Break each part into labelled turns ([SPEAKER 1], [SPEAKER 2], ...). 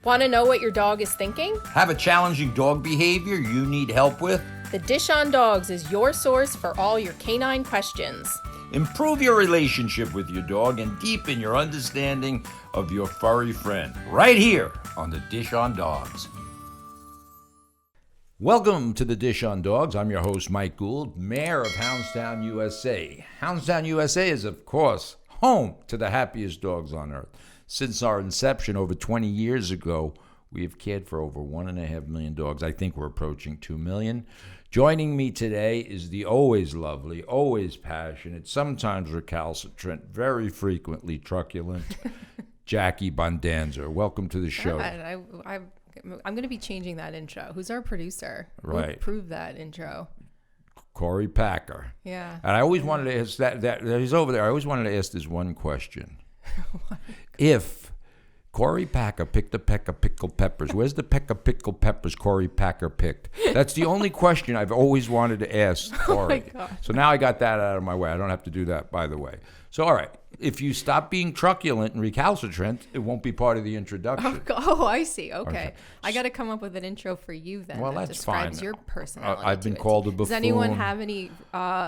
[SPEAKER 1] Want to know what your dog is thinking?
[SPEAKER 2] Have a challenging dog behavior you need help with?
[SPEAKER 1] The Dish on Dogs is your source for all your canine questions.
[SPEAKER 2] Improve your relationship with your dog and deepen your understanding of your furry friend. Right here on the Dish on Dogs. Welcome to the Dish on Dogs. I'm your host, Mike Gould, Mayor of Houndstown, USA. Houndstown, USA is, of course, home to the happiest dogs on earth. Since our inception over 20 years ago, we have cared for over 1.5 million dogs. I think we're approaching 2 million. Joining me today is the always lovely, always passionate, sometimes recalcitrant, very frequently truculent, Jackie Bondanza. Welcome to the show.
[SPEAKER 1] God, I'm going to be changing that intro. Who's our producer?
[SPEAKER 2] Right.
[SPEAKER 1] Who approved that intro?
[SPEAKER 2] Corey Packer.
[SPEAKER 1] Yeah.
[SPEAKER 2] And I always wanted to ask that he's over there. I always wanted to ask this one question. If Corey Packer picked a peck of pickled peppers, where's the peck of pickled peppers Corey Packer picked? That's the only question I've always wanted to ask Corey.
[SPEAKER 1] Oh my God.
[SPEAKER 2] So now I got that out of my way. I don't have to do that, by the way. So, all right. If you stop being truculent and recalcitrant, it won't be part of the introduction.
[SPEAKER 1] Oh, I see. Okay. I got to come up with an intro for you then.
[SPEAKER 2] Well,
[SPEAKER 1] that
[SPEAKER 2] that's
[SPEAKER 1] describes
[SPEAKER 2] fine.
[SPEAKER 1] your personality.
[SPEAKER 2] I've been
[SPEAKER 1] to it.
[SPEAKER 2] called a buffoon.
[SPEAKER 1] Does anyone have any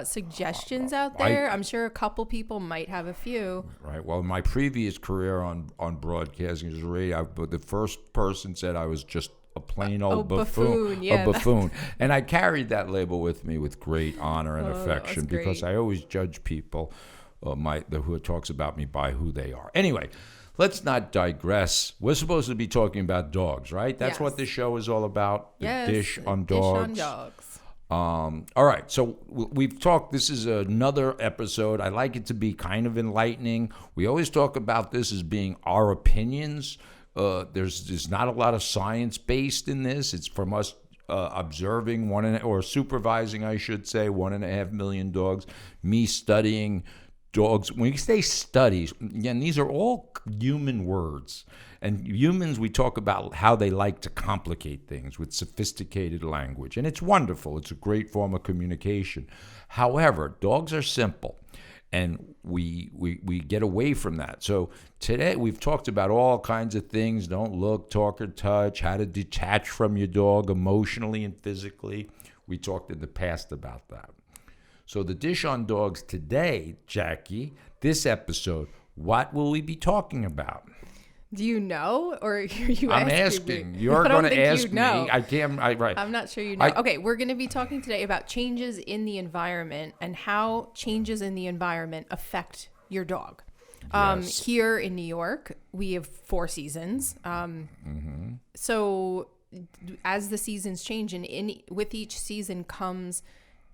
[SPEAKER 1] suggestions out there? I'm sure a couple people might have a few.
[SPEAKER 2] Right. Well, my previous career on broadcasting as a radio, the first person said I was just a plain old buffoon.
[SPEAKER 1] Yeah,
[SPEAKER 2] a buffoon. And I carried that label with me with great honor and affection because I always judge people who talks about me by who they are. Anyway, let's not digress. We're supposed to be talking about dogs, right? That's what this show is all about. The Dish on Dogs.
[SPEAKER 1] Dish on Dogs.
[SPEAKER 2] All right, so we've talked. This is another episode. I like it to be kind of enlightening. We always talk about this as being our opinions. There's not a lot of science based in this. It's from us observing or supervising, I should say, 1.5 million dogs. Me studying dogs. When you say studies, again, these are all human words. And humans, we talk about how they like to complicate things with sophisticated language. And it's wonderful. It's a great form of communication. However, dogs are simple. And we get away from that. So today we've talked about all kinds of things. Don't look, talk, or touch. How to detach from your dog emotionally and physically. We talked in the past about that. So the Dish on Dogs today, Jackie, this episode, what will we be talking about?
[SPEAKER 1] Do you know, or are you
[SPEAKER 2] I'm asking. You're going to ask me. I can't. Right.
[SPEAKER 1] I'm not sure you know. Okay, we're going to be talking today about changes in the environment and how changes in the environment affect your dog.
[SPEAKER 2] Yes.
[SPEAKER 1] Here in New York, we have 4 seasons. So as the seasons change, and with each season comes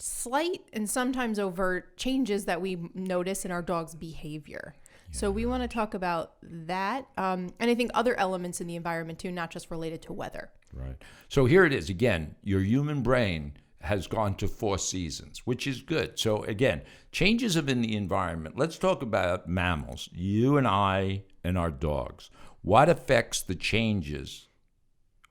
[SPEAKER 1] slight and sometimes overt changes that we notice in our dog's behavior. So we want to talk about that, and I think other elements in the environment too, not just related to weather.
[SPEAKER 2] Right. So here it is. Again, your human brain has gone to 4 seasons, which is good. So again, changes in the environment. Let's talk about mammals, you and I and our dogs. What affects the changes?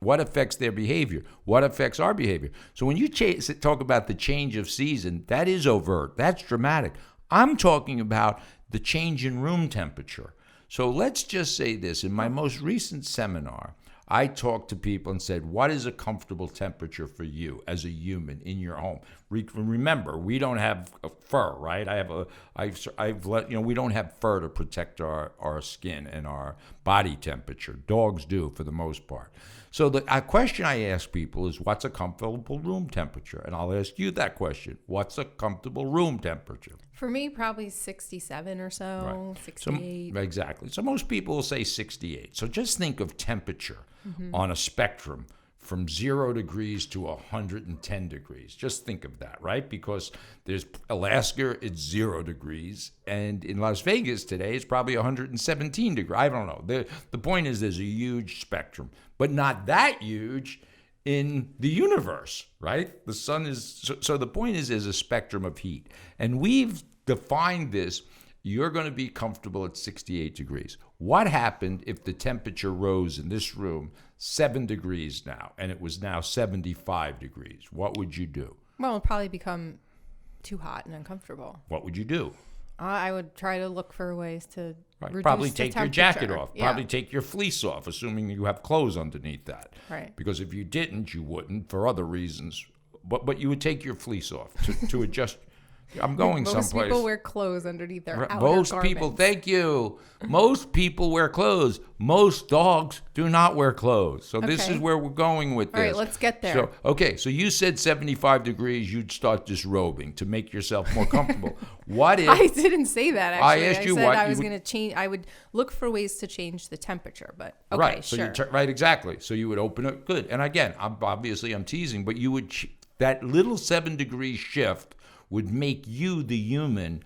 [SPEAKER 2] What affects their behavior? What affects our behavior? So when you talk about the change of season, that is overt. That's dramatic. I'm talking about the change in room temperature. So let's just say this. In my most recent seminar, I talked to people and said, what is a comfortable temperature for you as a human in your home? Remember, we don't have fur, right? We don't have fur to protect our skin and our body temperature. Dogs do for the most part. So the question I ask people is, what's a comfortable room temperature? And I'll ask you that question. What's a comfortable room temperature?
[SPEAKER 1] For me, probably 67 or so, right. 68.
[SPEAKER 2] Exactly. So most people will say 68. So just think of temperature on a spectrum from 0 degrees to 110 degrees. Just think of that, right? Because there's Alaska, it's 0 degrees. And in Las Vegas today, it's probably 117 degrees. I don't know. The point is there's a huge spectrum, but not that huge in the universe, right? The sun is, so the point is there's a spectrum of heat. And we've defined this. You're going to be comfortable at 68 degrees. What happened if the temperature rose in this room 7 degrees now, and it was now 75 degrees? What would you do?
[SPEAKER 1] Well, it'll probably become too hot and uncomfortable.
[SPEAKER 2] What would you do?
[SPEAKER 1] I would try to look for ways to
[SPEAKER 2] Right.
[SPEAKER 1] reduce
[SPEAKER 2] Probably
[SPEAKER 1] the
[SPEAKER 2] take your jacket
[SPEAKER 1] temperature.
[SPEAKER 2] off.
[SPEAKER 1] Yeah.
[SPEAKER 2] Probably take your fleece off, assuming you have clothes underneath that.
[SPEAKER 1] Right.
[SPEAKER 2] Because if you didn't, you wouldn't for other reasons. But you would take your fleece off to adjust. I'm going
[SPEAKER 1] Most
[SPEAKER 2] someplace.
[SPEAKER 1] people wear clothes underneath their outer
[SPEAKER 2] Most
[SPEAKER 1] garments.
[SPEAKER 2] people, thank you. Most people wear clothes. Most dogs do not wear clothes. So this
[SPEAKER 1] Okay.
[SPEAKER 2] is where we're going with this.
[SPEAKER 1] All right, let's get there.
[SPEAKER 2] So, okay, so you said 75 degrees, you'd start disrobing to make yourself more comfortable. What if
[SPEAKER 1] I didn't say that, actually.
[SPEAKER 2] I asked you
[SPEAKER 1] said
[SPEAKER 2] what
[SPEAKER 1] I
[SPEAKER 2] you
[SPEAKER 1] was
[SPEAKER 2] would-
[SPEAKER 1] going to change. I would look for ways to change the temperature, but okay,
[SPEAKER 2] right? So
[SPEAKER 1] sure.
[SPEAKER 2] right, exactly. So you would open it. Good. And again, I'm teasing, but you would that little 7-degree shift would make you, the human,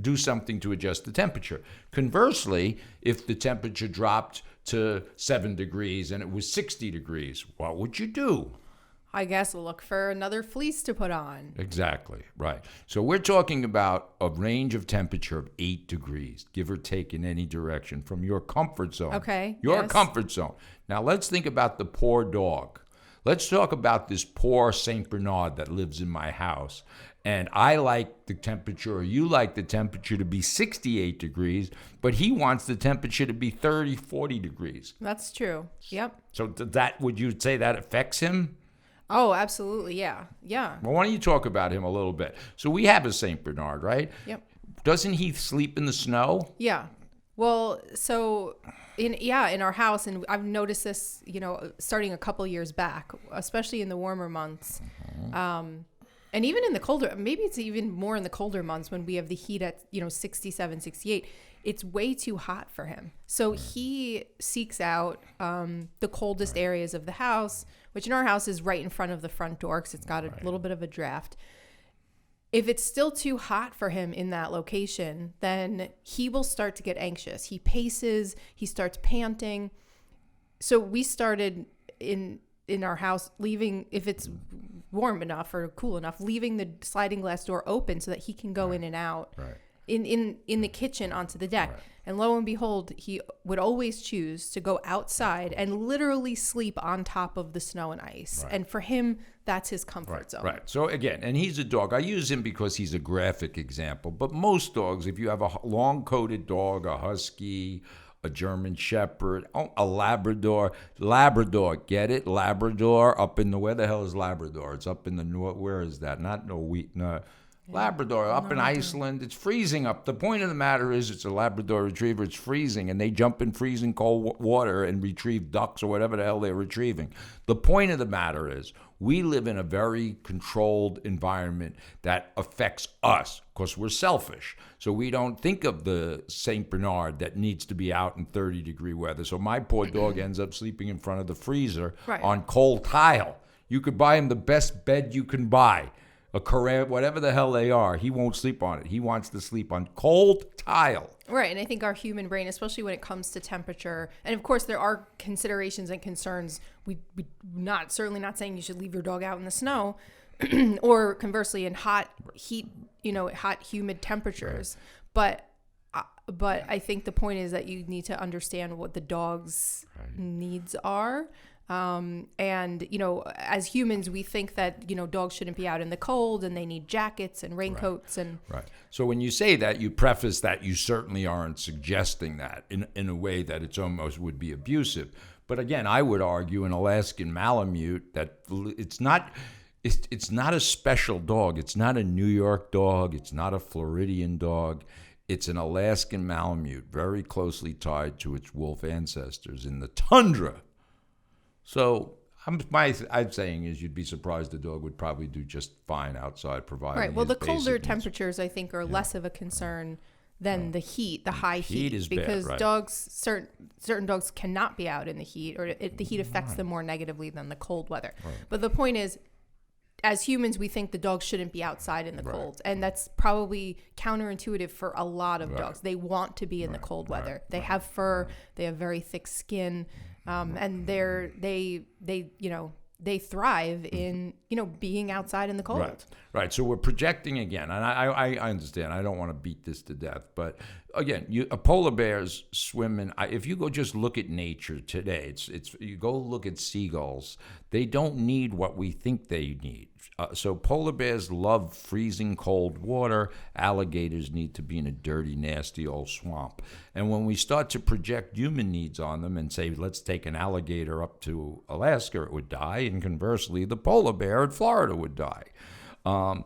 [SPEAKER 2] do something to adjust the temperature. Conversely, if the temperature dropped to 7 degrees and it was 60 degrees, what would you do?
[SPEAKER 1] I guess look for another fleece to put on.
[SPEAKER 2] Exactly, right. So we're talking about a range of temperature of 8 degrees, give or take in any direction, from your comfort zone.
[SPEAKER 1] Okay,
[SPEAKER 2] Your
[SPEAKER 1] yes.
[SPEAKER 2] comfort zone. Now let's think about the poor dog. Let's talk about this poor St. Bernard that lives in my house. And I like the temperature, or you like the temperature to be 68 degrees, but he wants the temperature to be 30, 40 degrees.
[SPEAKER 1] That's true. Yep.
[SPEAKER 2] So would you say that affects him?
[SPEAKER 1] Oh, absolutely. Yeah. Yeah.
[SPEAKER 2] Well, why don't you talk about him a little bit? So we have a St. Bernard, right?
[SPEAKER 1] Yep.
[SPEAKER 2] Doesn't he sleep in the snow?
[SPEAKER 1] Yeah. Well, so in our house, and I've noticed this, starting a couple years back, especially in the warmer months, and even in the colder, maybe it's even more in the colder months when we have the heat at 67, 68. It's way too hot for him, so he seeks out the coldest areas of the house, which in our house is right in front of the front door because it's got a little bit of a draft. If it's still too hot for him in that location, then he will start to get anxious. He paces, he starts panting. So we started in our house leaving, if it's warm enough or cool enough, leaving the sliding glass door open so that he can go in and out in the kitchen onto the deck. And lo and behold, he would always choose to go outside and literally sleep on top of the snow and ice. And for him, that's his comfort zone.
[SPEAKER 2] Right. So again, and he's a dog. I use him because he's a graphic example. But most dogs, if you have a long-coated dog, a husky, a German Shepherd, a Labrador, get it? Labrador up in where the hell is Labrador? It's up in the north. Where is that? Not Norway. No. Labrador up in Iceland. It's freezing up. The point of the matter is it's a Labrador retriever. It's freezing, and they jump in freezing cold water and retrieve ducks or whatever the hell they're retrieving. The point of the matter is we live in a very controlled environment that affects us because we're selfish. So we don't think of the St. Bernard that needs to be out in 30-degree weather. So my poor dog ends up sleeping in front of the freezer on cold tile. You could buy him the best bed you can buy. A Carrera, whatever the hell they are, he won't sleep on it. He wants to sleep on cold tile.
[SPEAKER 1] Right, and I think our human brain, especially when it comes to temperature, and of course there are considerations and concerns. We certainly not saying you should leave your dog out in the snow, or conversely in hot humid temperatures. But I think the point is that you need to understand what the dog's needs are. And, as humans, we think that, dogs shouldn't be out in the cold and they need jackets and raincoats and.
[SPEAKER 2] Right. So when you say that, you preface that you certainly aren't suggesting that in a way that it's almost would be abusive. But again, I would argue an Alaskan Malamute that it's not a special dog. It's not a New York dog. It's not a Floridian dog. It's an Alaskan Malamute, very closely tied to its wolf ancestors in the tundra. So I'm saying is you'd be surprised the dog would probably do just fine outside, providing.
[SPEAKER 1] Right. Well,
[SPEAKER 2] his
[SPEAKER 1] the colder
[SPEAKER 2] basic needs.
[SPEAKER 1] temperatures, I think, are less of a concern than the heat, the high heat.
[SPEAKER 2] Heat is bad,
[SPEAKER 1] because
[SPEAKER 2] right.
[SPEAKER 1] dogs, certain dogs cannot be out in the heat, or the heat affects them more negatively than the cold weather. Right. But the point is, as humans, we think the dogs shouldn't be outside in the cold. And that's probably counterintuitive for a lot of dogs. They want to be in the cold weather. They have fur, they have very thick skin. And they thrive in, being outside in the cold.
[SPEAKER 2] Right. So we're projecting again, and I understand. I don't want to beat this to death, but again, polar bears swim in. If you go just look at nature today, it's you go look at seagulls. They don't need what we think they need. So polar bears love freezing cold water. Alligators need to be in a dirty, nasty old swamp. And when we start to project human needs on them and say, let's take an alligator up to Alaska, it would die. And conversely, the polar bear in Florida would die. And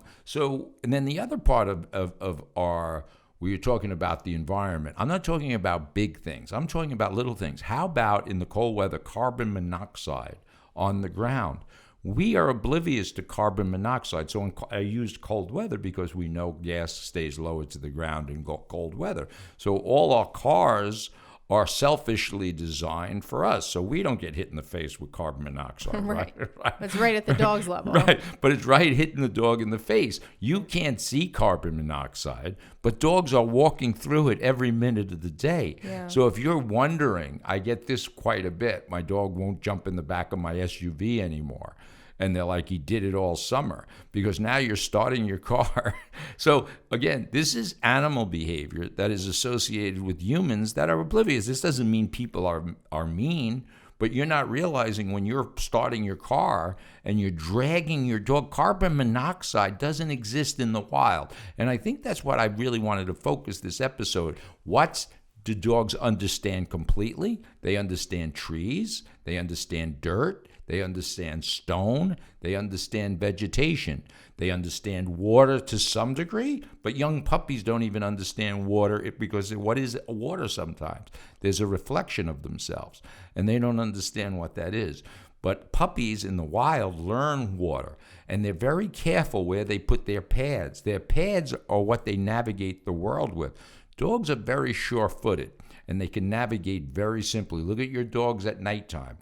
[SPEAKER 2] then the other part of our, we are talking about the environment. I'm not talking about big things. I'm talking about little things. How about in the cold weather, carbon monoxide on the ground? We are oblivious to carbon monoxide. So I used cold weather because we know gas stays lower to the ground in cold weather. So all our cars are selfishly designed for us, so we don't get hit in the face with carbon monoxide.
[SPEAKER 1] Right. It's right at the dog's level.
[SPEAKER 2] Right, but it's right hitting the dog in the face. You can't see carbon monoxide, but dogs are walking through it every minute of the day.
[SPEAKER 1] Yeah.
[SPEAKER 2] So if you're wondering, I get this quite a bit. My dog won't jump in the back of my SUV anymore. And they're like, he did it all summer, because now you're starting your car. So again, this is animal behavior that is associated with humans that are oblivious. This doesn't mean people are mean, but you're not realizing when you're starting your car and you're dragging your dog, carbon monoxide doesn't exist in the wild. And I think that's what I really wanted to focus this episode. Do dogs understand completely? They understand trees. They understand dirt. They understand stone. They understand vegetation. They understand water to some degree, but young puppies don't even understand water because what is water sometimes? There's a reflection of themselves, and they don't understand what that is. But puppies in the wild learn water, and they're very careful where they put their pads. Their pads are what they navigate the world with. Dogs are very sure-footed, and they can navigate very simply. Look at your dogs at nighttime.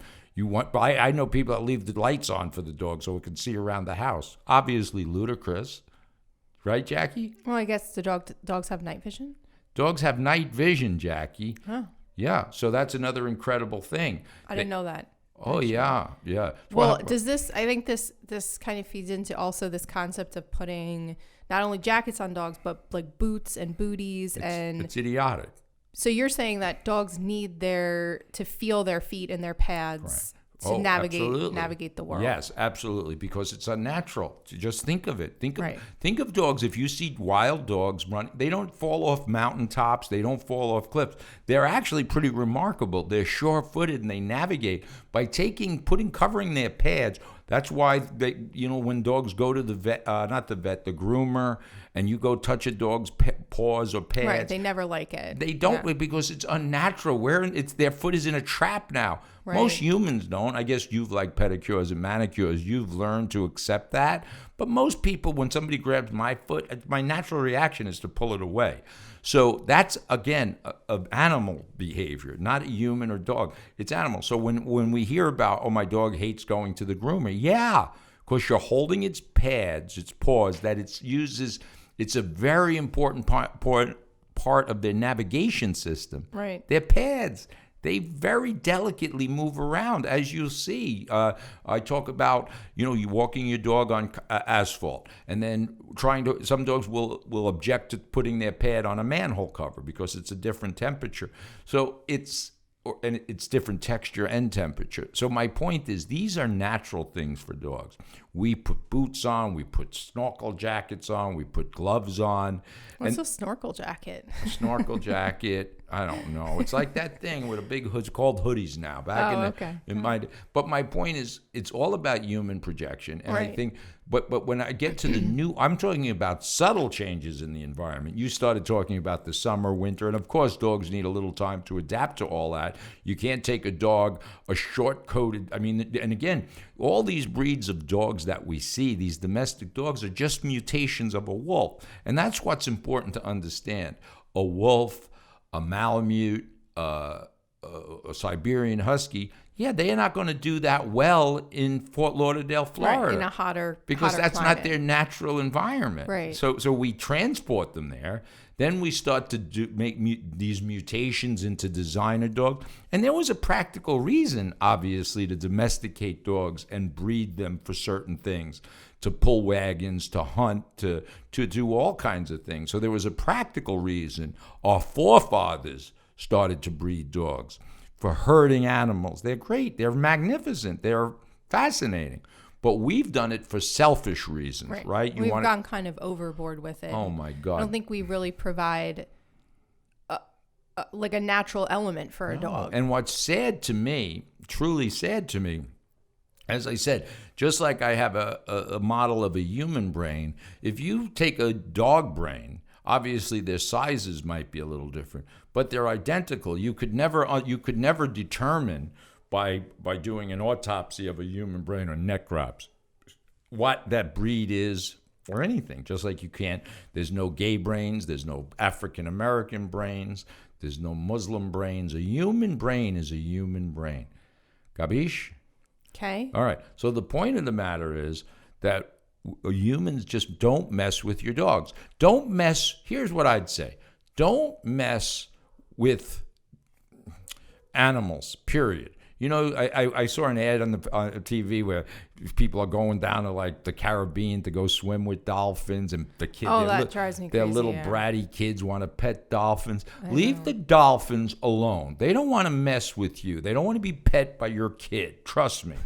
[SPEAKER 2] I know people that leave the lights on for the dog so it can see around the house. Obviously ludicrous. Right, Jackie?
[SPEAKER 1] Well, I guess the dogs have night vision.
[SPEAKER 2] Dogs have night vision, Jackie.
[SPEAKER 1] Huh.
[SPEAKER 2] Yeah, so that's another incredible thing.
[SPEAKER 1] I didn't know that.
[SPEAKER 2] Oh, actually. Yeah.
[SPEAKER 1] Well, I think this kind of feeds into also this concept of putting not only jackets on dogs, but like boots and booties.
[SPEAKER 2] It's idiotic.
[SPEAKER 1] So you're saying that dogs need to feel their feet in their pads to navigate the world.
[SPEAKER 2] Yes, absolutely, because it's unnatural. Just think of it. Think of dogs. If you see wild dogs run, they don't fall off mountaintops. They don't fall off cliffs. They're actually pretty remarkable. They're sure-footed and they navigate by covering their pads. That's why when dogs go to the the groomer, and you go touch a dog's paws or pads.
[SPEAKER 1] Right, they never like it.
[SPEAKER 2] They don't because it's unnatural. Their foot is in a trap now.
[SPEAKER 1] Right.
[SPEAKER 2] Most humans don't. I guess you've like pedicures and manicures. You've learned to accept that. But most people, when somebody grabs my foot, my natural reaction is to pull it away. So that's, again, of animal behavior, not human or dog. It's animal. So when we hear about, my dog hates going to the groomer, yeah, because you're holding its pads, its paws, that it uses. It's a very important part of their navigation system.
[SPEAKER 1] Right.
[SPEAKER 2] Their pads. They very delicately move around, as you'll see. I talk about, you walking your dog on asphalt, and then some dogs will object to putting their pad on a manhole cover because it's a different temperature. So it's different texture and temperature. So my point is, these are natural things for dogs. We put boots on, we put snorkel jackets on, we put gloves on.
[SPEAKER 1] What's a snorkel jacket?
[SPEAKER 2] Snorkel jacket. I don't know. It's like that thing with a big hood. It's called hoodies now. But my point is, it's all about human projection. And
[SPEAKER 1] right.
[SPEAKER 2] I think, but when I get to the new, I'm talking about subtle changes in the environment. You started talking about the summer, winter, and of course, dogs need a little time to adapt to all that. You can't take a dog, a short-coated, and again, all these breeds of dogs that we see, these domestic dogs, are just mutations of a wolf. And that's what's important to understand. A wolf, a Malamute, a Siberian Husky, yeah, they are not going to do that well in Fort Lauderdale, Florida.
[SPEAKER 1] Right, in a hotter
[SPEAKER 2] because
[SPEAKER 1] hotter
[SPEAKER 2] that's
[SPEAKER 1] climate.
[SPEAKER 2] not their natural environment.
[SPEAKER 1] Right.
[SPEAKER 2] So we transport them there. Then we start to make these mutations into designer dogs. And there was a practical reason, obviously, to domesticate dogs and breed them for certain things, to pull wagons, to hunt, to do all kinds of things. So there was a practical reason our forefathers started to breed dogs for herding animals. They're great. They're magnificent. They're fascinating. But we've done it for selfish reasons, right?
[SPEAKER 1] We've gone kind of overboard with it.
[SPEAKER 2] Oh, my God.
[SPEAKER 1] I don't think we really provide like a natural element for a dog.
[SPEAKER 2] And what's sad to me, truly sad to me, as I said, just like I have a model of a human brain, if you take a dog brain, obviously their sizes might be a little different, but they're identical. You could never determine by doing an autopsy of a human brain or necrops what that breed is or anything. Just like you can't, there's no gay brains, there's no African American brains, there's no Muslim brains. A human brain is a human brain. Gabish?
[SPEAKER 1] Okay.
[SPEAKER 2] All right. So the point of the matter is that humans just don't mess with your dogs. Here's what I'd say. Don't mess with animals, period. You know, I saw an ad on TV where people are going down to like the Caribbean to go swim with dolphins, and the kids.
[SPEAKER 1] Oh, that drives me crazy.
[SPEAKER 2] Their little bratty kids want to pet dolphins. Leave the dolphins alone. They don't want to mess with you. They don't want to be pet by your kid. Trust me.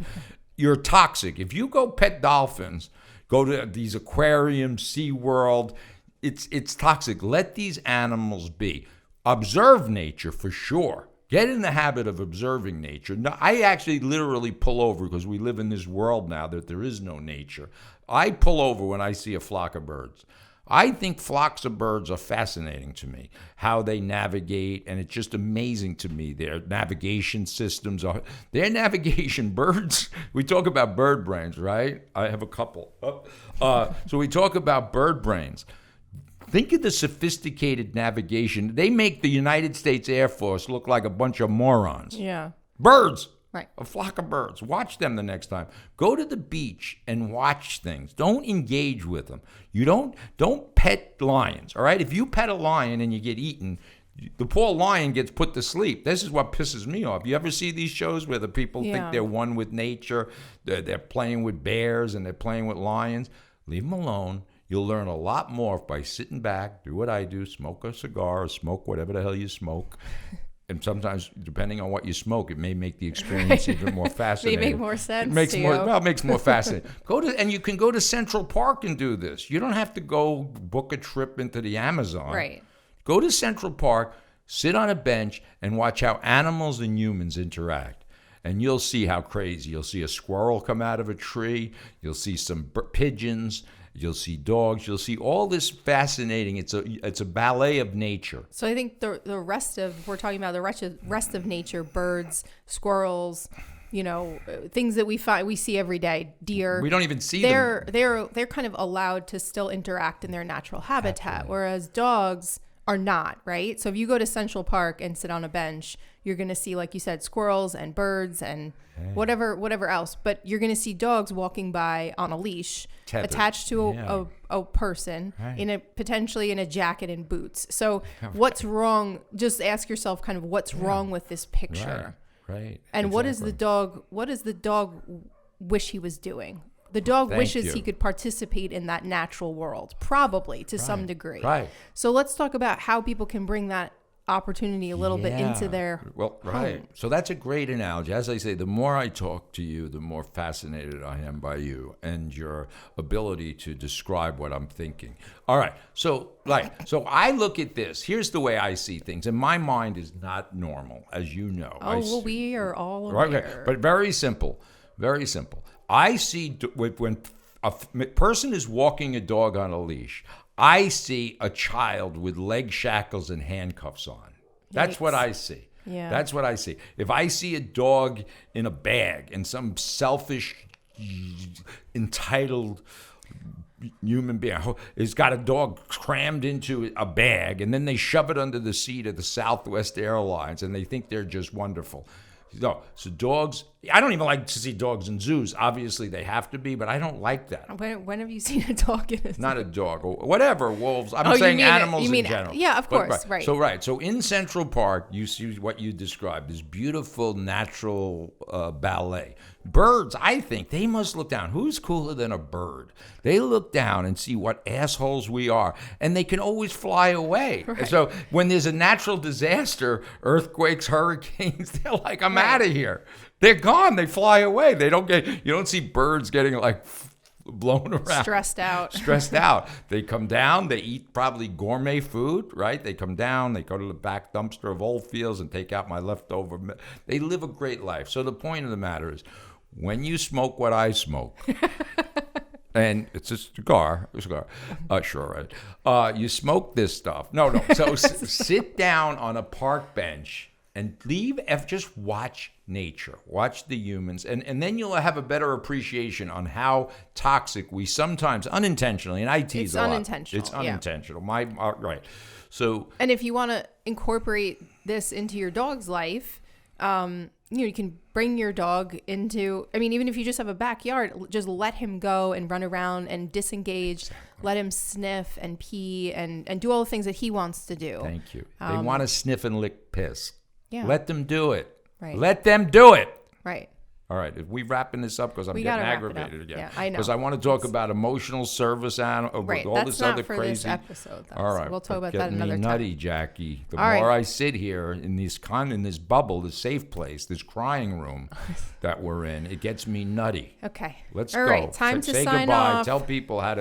[SPEAKER 2] You're toxic. If you go pet dolphins, go to these aquariums, SeaWorld, it's toxic. Let these animals be. Observe nature for sure. Get in the habit of observing nature. Now, I actually literally pull over because we live in this world now that there is no nature. I pull over when I see a flock of birds. I think flocks of birds are fascinating to me, how they navigate, and it's just amazing to me. Their navigation systems are, birds, we talk about bird brains, right? I have a couple. So we talk about bird brains. Think of the sophisticated navigation. They make the United States Air Force look like a bunch of morons.
[SPEAKER 1] Yeah.
[SPEAKER 2] Birds.
[SPEAKER 1] Right.
[SPEAKER 2] A flock of birds. Watch them the next time. Go to the beach and watch things. Don't engage with them. You don't pet lions, all right? If you pet a lion and you get eaten, the poor lion gets put to sleep. This is what pisses me off. You ever see these shows where the people think they're one with nature? They're playing with bears and they're playing with lions. Leave them alone. You'll learn a lot more by sitting back, do what I do, smoke a cigar or smoke whatever the hell you smoke. And sometimes, depending on what you smoke, it may make the experience even more fascinating.
[SPEAKER 1] May make more sense.
[SPEAKER 2] It makes more fascinating. And you can go to Central Park and do this. You don't have to go book a trip into the Amazon.
[SPEAKER 1] Right.
[SPEAKER 2] Go to Central Park, sit on a bench, and watch how animals and humans interact. And you'll see how crazy. You'll see a squirrel come out of a tree. You'll see some pigeons. You'll see dogs. You'll see all this fascinating. It's a ballet of nature.
[SPEAKER 1] So I think the rest of, we're talking about the rest of nature, birds, squirrels, things that we see every day, deer.
[SPEAKER 2] We don't even see them.
[SPEAKER 1] They're kind of allowed to still interact in their natural habitat, whereas dogs are not, right? So if you go to Central Park and sit on a bench, you're going to see, like you said, squirrels and birds and whatever else. But you're going to see dogs walking by on a leash, tethered, attached to a person, potentially in a jacket and boots. So what's wrong? Just ask yourself kind of what's wrong with this picture.
[SPEAKER 2] Right.
[SPEAKER 1] And what does the dog wish he was doing? The dog wishes he could participate in that natural world, probably to some degree.
[SPEAKER 2] Right.
[SPEAKER 1] So let's talk about how people can bring that opportunity a little bit into their home.
[SPEAKER 2] So that's a great analogy. As I say, the more I talk to you, the more fascinated I am by you and your ability to describe what I'm thinking. All right. So I look at this. Here's the way I see things. And my mind is not normal, as you know.
[SPEAKER 1] We are all aware.
[SPEAKER 2] Right. But very simple. Very simple. I see when a person is walking a dog on a leash, I see a child with leg shackles and handcuffs on. That's what I see.
[SPEAKER 1] Yeah.
[SPEAKER 2] That's what I see. If I see a dog in a bag and some selfish, entitled, human being has got a dog crammed into a bag, and then they shove it under the seat of the Southwest Airlines, and they think they're just wonderful. No, so dogs, I don't even like to see dogs in zoos. Obviously, they have to be, but I don't like that.
[SPEAKER 1] When have you seen a dog in a zoo?
[SPEAKER 2] Not a dog, or whatever, wolves. I'm
[SPEAKER 1] you
[SPEAKER 2] saying
[SPEAKER 1] mean
[SPEAKER 2] animals
[SPEAKER 1] you mean,
[SPEAKER 2] in general.
[SPEAKER 1] Yeah, of
[SPEAKER 2] But,
[SPEAKER 1] course, right.
[SPEAKER 2] So in Central Park, you see what you described, this beautiful natural ballet. Birds, I think, they must look down. Who's cooler than a bird? They look down and see what assholes we are, and they can always fly away.
[SPEAKER 1] Right.
[SPEAKER 2] So when there's a natural disaster, earthquakes, hurricanes, they're like, I'm out of here. They're gone. They fly away. They don't get. You don't see birds getting like blown around,
[SPEAKER 1] Stressed out.
[SPEAKER 2] They come down. They eat probably gourmet food, right? They come down. They go to the back dumpster of Oldfields and take out my leftover. They live a great life. So the point of the matter is, when you smoke what I smoke. And it's a cigar. Sure, right. You smoke this stuff. No. So sit down on a park bench and just watch nature, watch the humans, and then you'll have a better appreciation on how toxic we sometimes unintentionally, and I tease a lot. It's unintentional. Right. So,
[SPEAKER 1] and if you want to incorporate this into your dog's life, you can bring your dog into, even if you just have a backyard, just let him go and run around and disengage, let him sniff and pee and do all the things that he wants to do.
[SPEAKER 2] Thank you. They want to sniff and lick piss.
[SPEAKER 1] Yeah.
[SPEAKER 2] Let them do it.
[SPEAKER 1] Right.
[SPEAKER 2] Let them do it.
[SPEAKER 1] Right.
[SPEAKER 2] All right. If we wrapping this up because I'm getting aggravated again.
[SPEAKER 1] Yeah, I know.
[SPEAKER 2] Because I want to talk about emotional service animal,
[SPEAKER 1] right.
[SPEAKER 2] all
[SPEAKER 1] That's
[SPEAKER 2] this
[SPEAKER 1] not
[SPEAKER 2] other
[SPEAKER 1] for
[SPEAKER 2] crazy.
[SPEAKER 1] This episode, though.
[SPEAKER 2] All right.
[SPEAKER 1] So we'll talk about
[SPEAKER 2] Get
[SPEAKER 1] that another
[SPEAKER 2] me
[SPEAKER 1] time.
[SPEAKER 2] nutty, Jackie. The
[SPEAKER 1] all
[SPEAKER 2] more
[SPEAKER 1] right.
[SPEAKER 2] I sit here in this bubble, this safe place, this crying room that we're in, it gets me nutty.
[SPEAKER 1] Okay.
[SPEAKER 2] Let's
[SPEAKER 1] all
[SPEAKER 2] go.
[SPEAKER 1] Right. Time to
[SPEAKER 2] say
[SPEAKER 1] sign
[SPEAKER 2] goodbye.
[SPEAKER 1] off.
[SPEAKER 2] Tell people how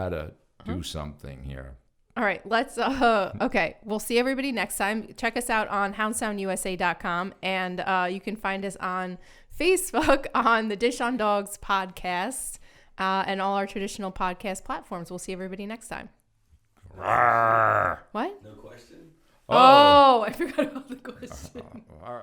[SPEAKER 2] to do something here.
[SPEAKER 1] All right, okay. We'll see everybody next time. Check us out on houndsoundusa.com, and you can find us on Facebook on the Dish on Dogs podcast and all our traditional podcast platforms. We'll see everybody next time.
[SPEAKER 2] Rawr.
[SPEAKER 1] What?
[SPEAKER 3] No question?
[SPEAKER 1] Oh, I forgot about the question.
[SPEAKER 2] All right.